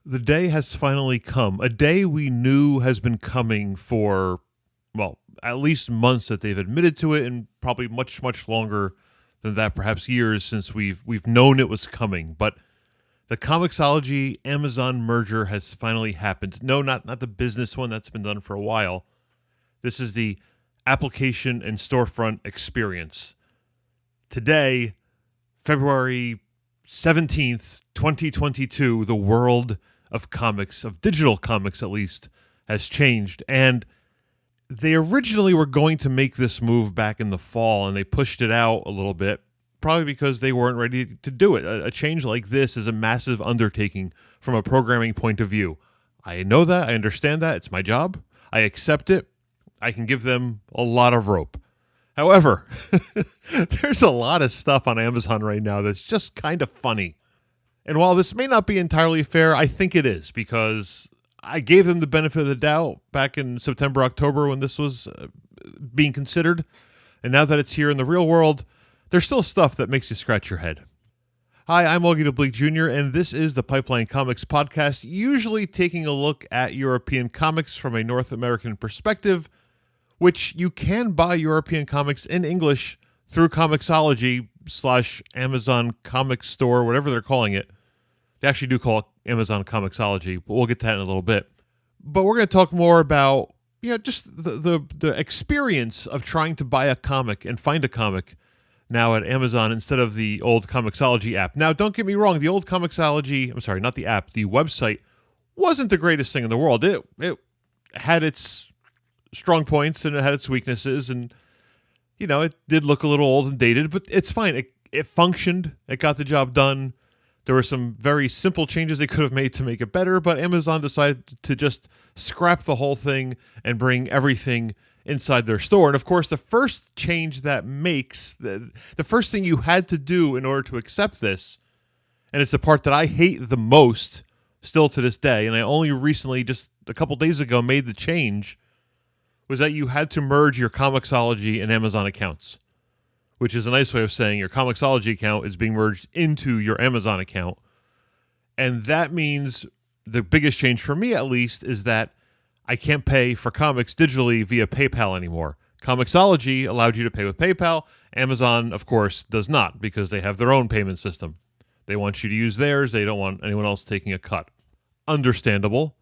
The day has finally come. A day we knew has been coming for, well, at least months that they've admitted to it, and probably much, much longer than that, perhaps years since we've known it was coming. But the Comixology Amazon merger has finally happened. No, not the business one that's been done for a while. This is the application and storefront experience. Today, February 17th, 2022, the world of comics, of digital comics at least, has changed. And they originally were going to make this move back in the fall, and they pushed it out a little bit, probably because they weren't ready to do it. A change like this is a massive undertaking from a programming point of view. I know that. I understand that. It's my job. I accept it. I can give them a lot of rope. However, there's a lot of stuff on Amazon right now that's just kind of funny. And while this may not be entirely fair, I think it is, because I gave them the benefit of the doubt back in September, October when this was being considered. And now that it's here in the real world, there's still stuff that makes you scratch your head. Hi, I'm Augie DeBleek Jr., and this is the Pipeline Comics podcast, usually taking a look at European comics from a North American perspective, which you can buy European comics in English through Comixology / Amazon Comic Store, whatever they're calling it. They actually do call it Amazon Comixology, but we'll get to that in a little bit. But we're going to talk more about, just the experience of trying to buy a comic and find a comic now at Amazon instead of the old Comixology app. Now, don't get me wrong, the old Comixology, I'm sorry, not the app, the website wasn't the greatest thing in the world. It had its strong points and it had its weaknesses, and it did look a little old and dated, but it's fine. It functioned. It got the job done. There were some very simple changes they could have made to make it better, but Amazon decided to just scrap the whole thing and bring everything inside their store. And of course, the first change that makes, the first thing you had to do in order to accept this, and it's the part that I hate the most still to this day, and I only recently, just a couple days ago, made the change, was that you had to merge your Comixology and Amazon accounts, which is a nice way of saying your Comixology account is being merged into your Amazon account. And that means the biggest change for me, at least, is that I can't pay for comics digitally via PayPal anymore. Comixology allowed you to pay with PayPal. Amazon, of course, does not, because they have their own payment system. They want you to use theirs. They don't want anyone else taking a cut. Understandable.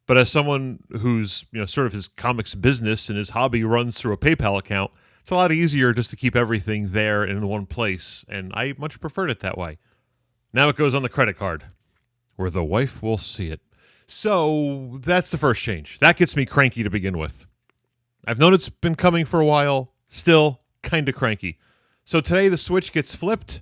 But as someone who's, sort of his comics business and his hobby runs through a PayPal account, it's a lot easier just to keep everything there in one place, and I much preferred it that way. Now it goes on the credit card, where the wife will see it. So that's the first change. That gets me cranky to begin with. I've known it's been coming for a while, still kind of cranky. So today the switch gets flipped.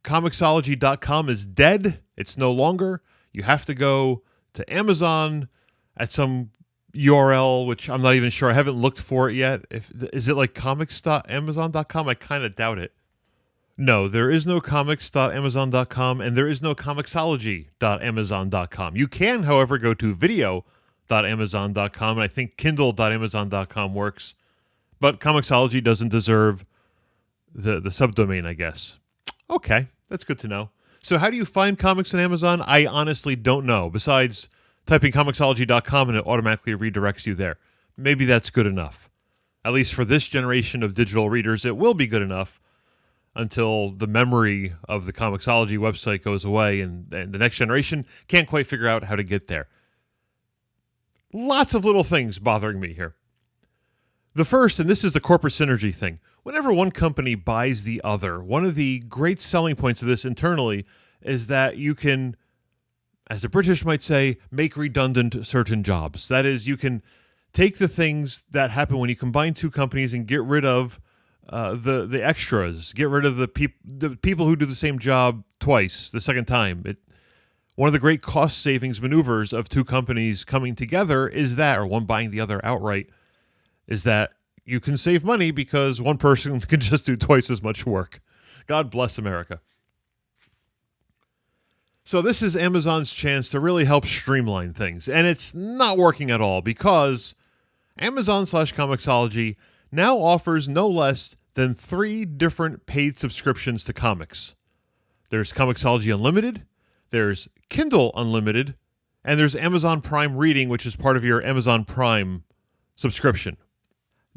Comixology.com is dead. It's no longer. You have to go to Amazon at some URL, which I'm not even sure. I haven't looked for it yet. Is it like comics.amazon.com? I kind of doubt it. No, there is no comics.amazon.com, and there is no comixology.amazon.com. You can, however, go to video.amazon.com, and I think kindle.amazon.com works. But Comixology doesn't deserve the subdomain, I guess. Okay, that's good to know. So how do you find comics on Amazon? I honestly don't know, besides typing Comixology.com and it automatically redirects you there. Maybe that's good enough. At least for this generation of digital readers, it will be good enough until the memory of the Comixology website goes away and the next generation can't quite figure out how to get there. Lots of little things bothering me here. The first, and this is the corporate synergy thing, whenever one company buys the other, one of the great selling points of this internally is that you can, as the British might say, make redundant certain jobs. That is, you can take the things that happen when you combine two companies and get rid of the extras, get rid of the people who do the same job twice, the second time. One of the great cost savings maneuvers of two companies coming together is that, or one buying the other outright, is that you can save money because one person can just do twice as much work. God bless America. So this is Amazon's chance to really help streamline things, and it's not working at all because Amazon/Comixology now offers no less than 3 different paid subscriptions to comics. There's Comixology Unlimited, there's Kindle Unlimited, and there's Amazon Prime Reading, which is part of your Amazon Prime subscription.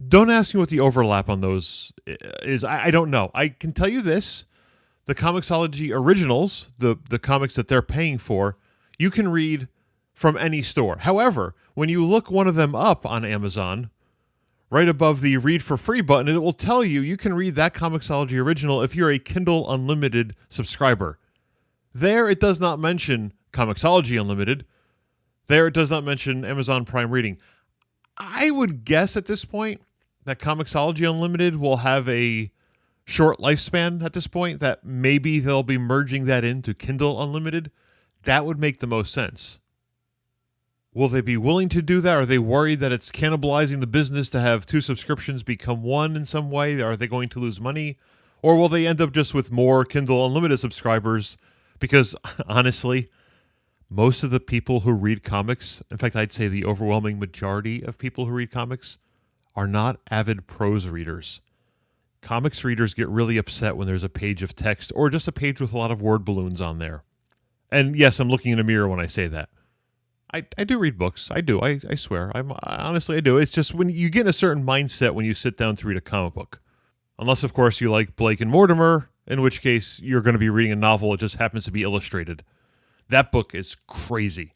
Don't ask me what the overlap on those is. I don't know. I can tell you this. The Comixology Originals, the comics that they're paying for, you can read from any store. However, when you look one of them up on Amazon, right above the Read for Free button, it will tell you can read that Comixology Original if you're a Kindle Unlimited subscriber. There, it does not mention Comixology Unlimited. There, it does not mention Amazon Prime Reading. I would guess at this point that Comixology Unlimited will have a short lifespan at this point, that maybe they'll be merging that into Kindle Unlimited. That would make the most sense. Will they be willing to do that? Are they worried that it's cannibalizing the business to have two subscriptions become one in some way? Are they going to lose money? Or will they end up just with more Kindle Unlimited subscribers? Because honestly, most of the people who read comics, in fact, I'd say the overwhelming majority of people who read comics, are not avid prose readers. Comics readers get really upset when there's a page of text or just a page with a lot of word balloons on there. And yes, I'm looking in a mirror when I say that. I do read books. I do. I swear. Honestly, I do. It's just when you get in a certain mindset when you sit down to read a comic book. Unless, of course, you like Blake and Mortimer, in which case you're going to be reading a novel that just happens to be illustrated. That book is crazy.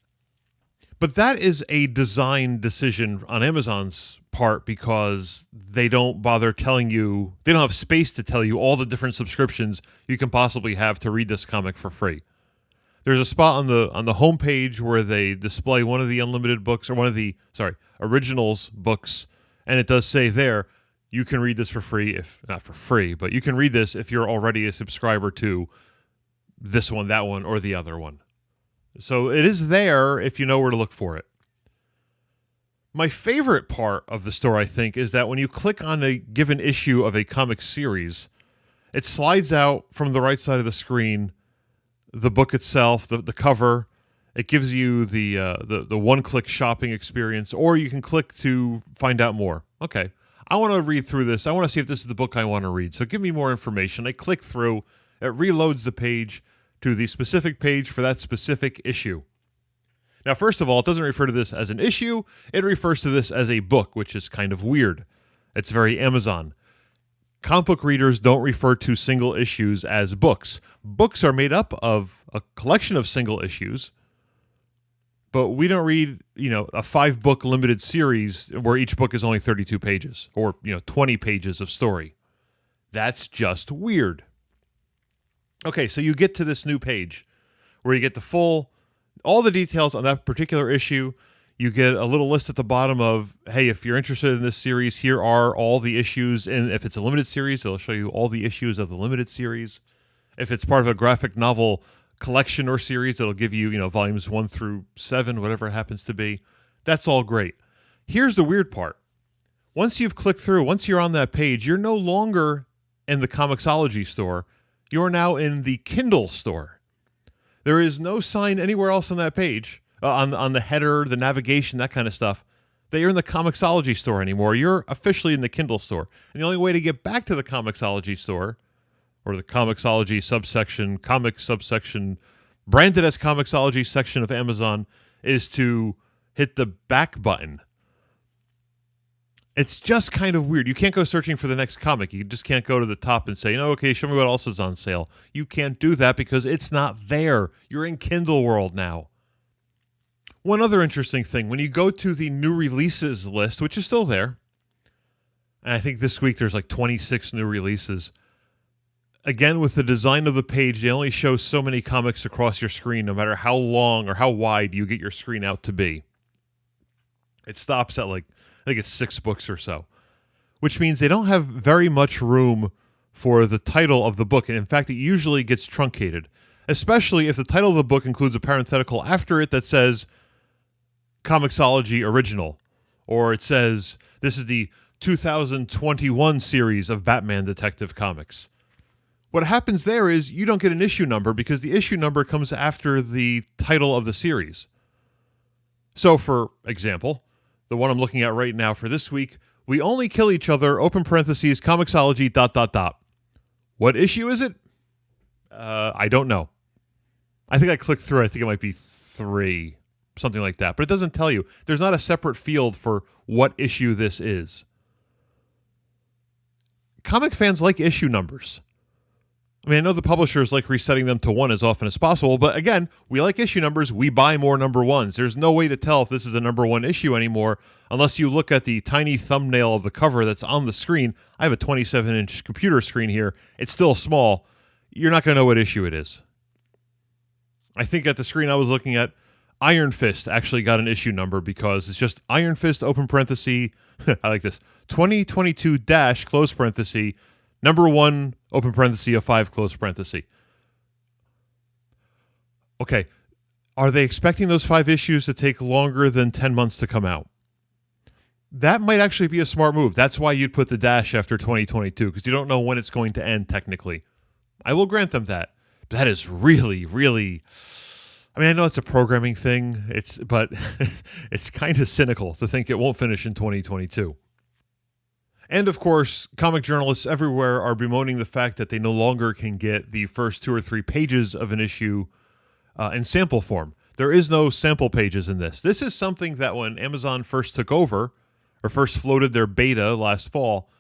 But that is a design decision on Amazon's part because they don't bother telling you, they don't have space to tell you all the different subscriptions you can possibly have to read this comic for free. There's a spot on the homepage where they display one of the unlimited books, or one of the, originals books, and it does say there, you can read this for free, if not for free, but you can read this if you're already a subscriber to this one, that one, or the other one. So it is there if you know where to look for it. My favorite part of the store, I think, is that when you click on a given issue of a comic series, it slides out from the right side of the screen the book itself, the cover. It gives you the one-click shopping experience, or you can click to find out more. Okay, I want to read through this. I want to see if this is the book I want to read. So give me more information. I click through. It reloads the page to the specific page for that specific issue. Now, first of all, it doesn't refer to this as an issue. It refers to this as a book, which is kind of weird. It's very Amazon. Comic book readers don't refer to single issues as books. Books are made up of a collection of single issues, but we don't read, a 5-book limited series where each book is only 32 pages or, 20 pages of story. That's just weird. Okay, so you get to this new page where you get all the details on that particular issue. You get a little list at the bottom of, hey, if you're interested in this series, here are all the issues. And if it's a limited series, it'll show you all the issues of the limited series. If it's part of a graphic novel collection or series, it'll give you, volumes 1 through 7, whatever it happens to be. That's all great. Here's the weird part. Once you've clicked through, once you're on that page, you're no longer in the Comixology store. You're now in the Kindle store. There is no sign anywhere else on that page, on the header, the navigation, that kind of stuff, that you're in the Comixology store anymore. You're officially in the Kindle store. And the only way to get back to the Comixology store, or the Comixology subsection, comic subsection, branded as Comixology section of Amazon, is to hit the back button. It's just kind of weird. You can't go searching for the next comic. You just can't go to the top and say, okay, show me what else is on sale. You can't do that because it's not there. You're in Kindle world now. One other interesting thing, when you go to the new releases list, which is still there, and I think this week there's like 26 new releases, again, with the design of the page, they only show so many comics across your screen, no matter how long or how wide you get your screen out to be. It stops at I think it's 6 books or so, which means they don't have very much room for the title of the book. And in fact, it usually gets truncated, especially if the title of the book includes a parenthetical after it that says Comixology Original, or it says this is the 2021 series of Batman Detective Comics. What happens there is you don't get an issue number because the issue number comes after the title of the series. So, for example, the one I'm looking at right now for this week, We Only Kill Each Other, open parentheses, Comixology, ... What issue is it? I don't know. I think I clicked through. I think it might be 3, something like that. But it doesn't tell you. There's not a separate field for what issue this is. Comic fans like issue numbers. I mean, I know the publishers like resetting them to 1 as often as possible, but again, we like issue numbers. We buy more number 1s. There's no way to tell if this is a number 1 issue anymore unless you look at the tiny thumbnail of the cover that's on the screen. I have a 27-inch computer screen here. It's still small. You're not going to know what issue it is. I think at the screen I was looking at, Iron Fist actually got an issue number because it's just Iron Fist, open parenthesis, I like this, 2022 dash, close parenthesis, number 1, open parenthesis, a 5, close parenthesis. Okay, are they expecting those 5 issues to take longer than 10 months to come out? That might actually be a smart move. That's why you'd put the dash after 2022, because you don't know when it's going to end technically. I will grant them that. But that is really, really... I mean, I know it's a programming thing, but it's kind of cynical to think it won't finish in 2022. And of course, comic journalists everywhere are bemoaning the fact that they no longer can get the first 2 or 3 pages of an issue in sample form. There is no sample pages in this. This is something that when Amazon first took over, or first floated their beta last fall,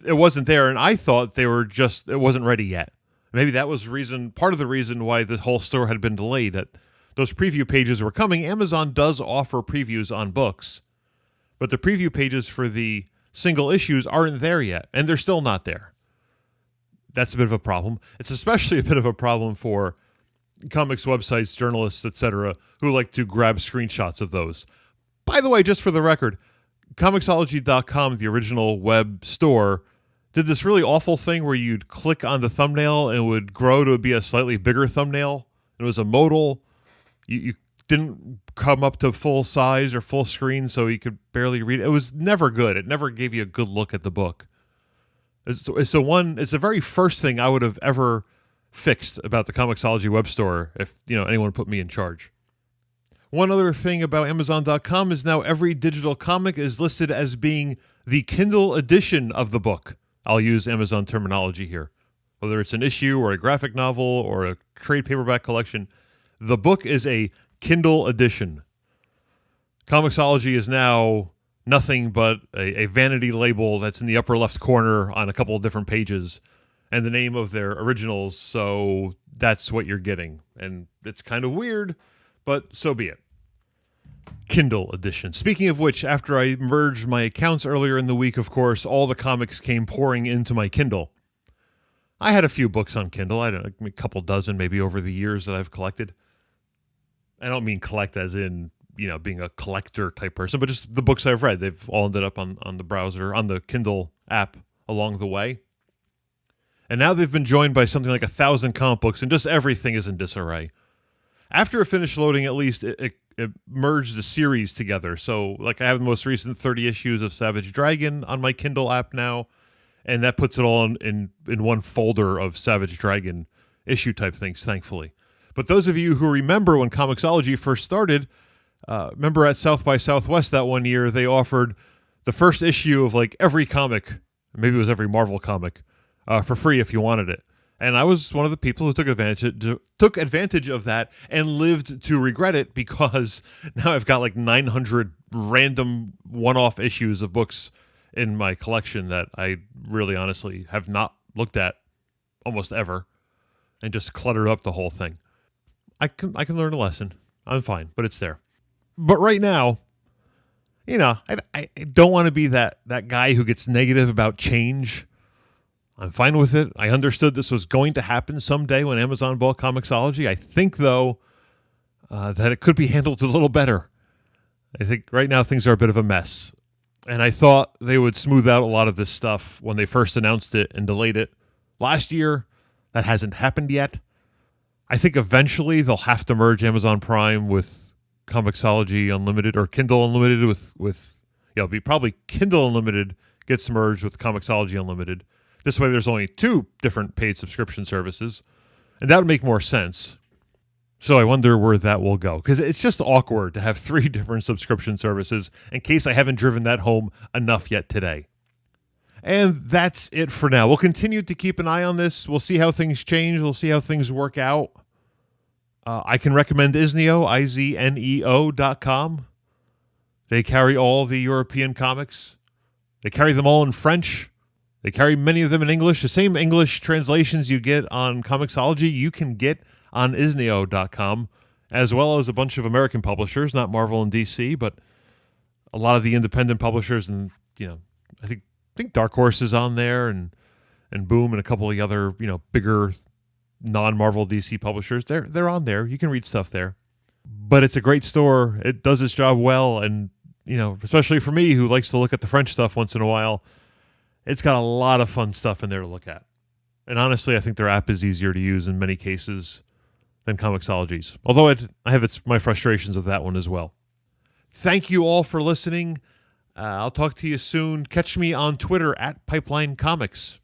it wasn't there, and I thought it wasn't ready yet. Maybe that was part of the reason why the whole store had been delayed. That those preview pages were coming. Amazon does offer previews on books, but the preview pages for the single issues aren't there yet, and they're still not there. That's a bit of a problem. It's especially a bit of a problem for comics websites, journalists, etc., who like to grab screenshots of those. By the way, just for the record, Comixology.com, the original web store, did this really awful thing where you'd click on the thumbnail and it would grow to be a slightly bigger thumbnail. It was a modal. You didn't come up to full size or full screen, so you could barely read it. It was never good. It never gave you a good look at the book. It's the very first thing I would have ever fixed about the Comixology web store if anyone put me in charge. One other thing about Amazon.com is now every digital comic is listed as being the Kindle edition of the book. I'll use Amazon terminology here. Whether it's an issue or a graphic novel or a trade paperback collection, the book is a Kindle edition. Comixology is now nothing but a vanity label that's in the upper left corner on a couple of different pages and the name of their originals, so that's what you're getting. And it's kind of weird, but so be it. Kindle edition. Speaking of which, after I merged my accounts earlier in the week, of course, all the comics came pouring into my Kindle. I had a few books on Kindle. I don't know, a couple dozen maybe over the years that I've collected. I don't mean collect as in, being a collector type person, but just the books I've read. They've all ended up on the browser, on the Kindle app along the way. And now they've been joined by something like 1,000 comic books, and just everything is in disarray. After it finished loading, at least, it merged the series together. So, I have the most recent 30 issues of Savage Dragon on my Kindle app now, and that puts it all in one folder of Savage Dragon issue type things, thankfully. But those of you who remember when Comixology first started, remember at South by Southwest that one year, they offered the first issue of every comic, maybe it was every Marvel comic, for free if you wanted it. And I was one of the people who took advantage of that and lived to regret it, because now I've got 900 random one-off issues of books in my collection that I really honestly have not looked at almost ever, and just cluttered up the whole thing. I can learn a lesson. I'm fine, but it's there. But right now, I don't want to be that guy who gets negative about change. I'm fine with it. I understood this was going to happen someday when Amazon bought Comixology. I think, though, that it could be handled a little better. I think right now things are a bit of a mess. And I thought they would smooth out a lot of this stuff when they first announced it and delayed it last year. That hasn't happened yet. I think eventually they'll have to merge Amazon Prime with Comixology Unlimited, or Kindle Unlimited it'll be probably Kindle Unlimited gets merged with Comixology Unlimited. This way there's only 2 different paid subscription services, and that would make more sense. So I wonder where that will go, because it's just awkward to have 3 different subscription services in case I haven't driven that home enough yet today. And that's it for now. We'll continue to keep an eye on this. We'll see how things change. We'll see how things work out. I can recommend Izneo, IZNEO.com. They carry all the European comics. They carry them all in French. They carry many of them in English. The same English translations you get on Comixology, you can get on Izneo.com, as well as a bunch of American publishers, not Marvel and DC, but a lot of the independent publishers. And, I think Dark Horse is on there, and Boom, and a couple of the other, bigger non-Marvel DC publishers. They're on there. You can read stuff there. But it's a great store. It does its job well, and especially for me who likes to look at the French stuff once in a while, it's got a lot of fun stuff in there to look at. And honestly, I think their app is easier to use in many cases than Comixology's. Although I have my frustrations with that one as well. Thank you all for listening. I'll talk to you soon. Catch me on Twitter at Pipeline Comics.